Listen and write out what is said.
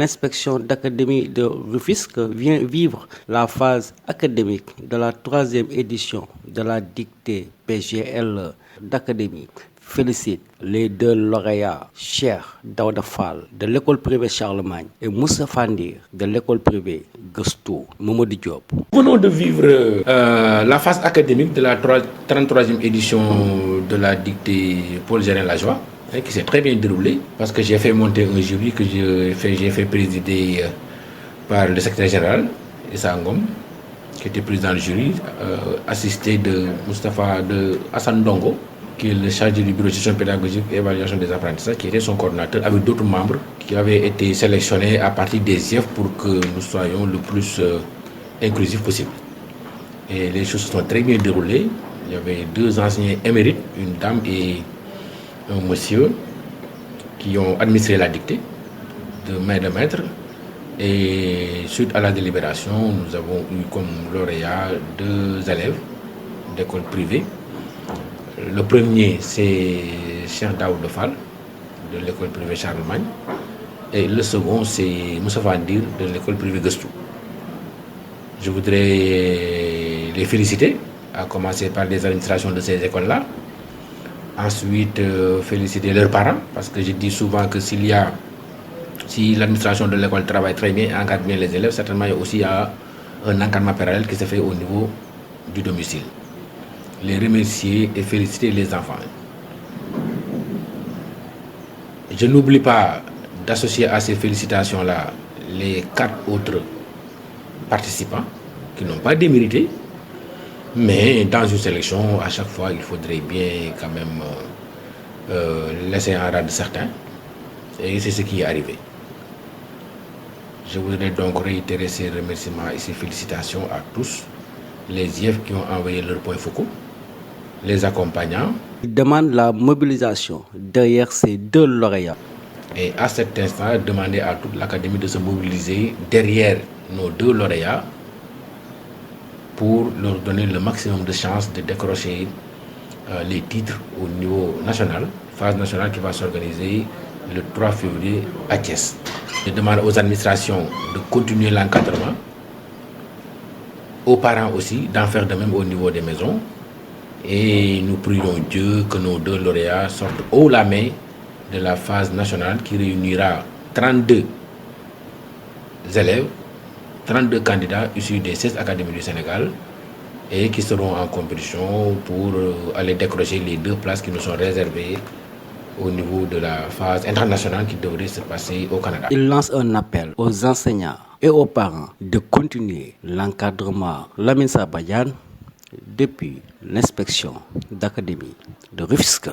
l'inspection d'académie de Rufisque vient vivre la phase académique de la 3e édition de la dictée PGL d'académie. Félicite les 2 lauréats, Cheikh Daouda Fall de l'école privée Charlemagne et Moussa Fandir de l'école privée Gusto Mamadou Diop. Nous venons de vivre la phase académique de la 33e édition de la dictée Paul Gérin Lajoie, qui s'est très bien déroulée parce que j'ai fait monter un jury que j'ai fait présider par le secrétaire général Issa Ngom, qui était président du jury, assisté de Hassan Dongo, qui est le chargé du bureau de gestion pédagogique et évaluation des apprentissages, qui était son coordinateur, avec d'autres membres qui avaient été sélectionnés à partir des IEF pour que nous soyons le plus inclusifs possible. Et les choses se sont très bien déroulées. Il y avait 2 enseignants émérites, une dame et un monsieur, qui ont administré la dictée de main de maître. Et suite à la délibération, nous avons eu comme lauréat 2 élèves d'école privée. Le premier, c'est Cheikh Daouda Fall de l'école privée Charlemagne. Et le second, c'est Moussa Fandir de l'école privée Gusto. Je voudrais les féliciter, à commencer par les administrations de ces écoles-là. Ensuite, féliciter leurs parents, parce que je dis souvent que si l'administration de l'école travaille très bien et encadre bien les élèves, certainement il y a aussi un encadrement parallèle qui se fait au niveau du domicile. Les remercier et féliciter les enfants. Je n'oublie pas d'associer à ces félicitations-là les 4 autres participants qui n'ont pas démérité, mais dans une sélection, à chaque fois, il faudrait bien quand même laisser en rade certains, et c'est ce qui est arrivé. Je voudrais donc réitérer ces remerciements et ces félicitations à tous les IEF qui ont envoyé leurs points focaux, les accompagnants. Il demande la mobilisation derrière ces 2 lauréats. Et à cet instant, demander à toute l'académie de se mobiliser derrière nos 2 lauréats pour leur donner le maximum de chances de décrocher les titres au niveau national, phase nationale qui va s'organiser le 3 février à Thiès. Je demande aux administrations de continuer l'encadrement, aux parents aussi d'en faire de même au niveau des maisons. Et nous prions Dieu que nos 2 lauréats sortent haut la main de la phase nationale qui réunira 32 élèves, 32 candidats issus des 16 académies du Sénégal et qui seront en compétition pour aller décrocher les 2 places qui nous sont réservées au niveau de la phase internationale qui devrait se passer au Canada. Il lance un appel aux enseignants et aux parents de continuer l'encadrement Lamine Sabadiane depuis l'inspection d'académie de Rufisque.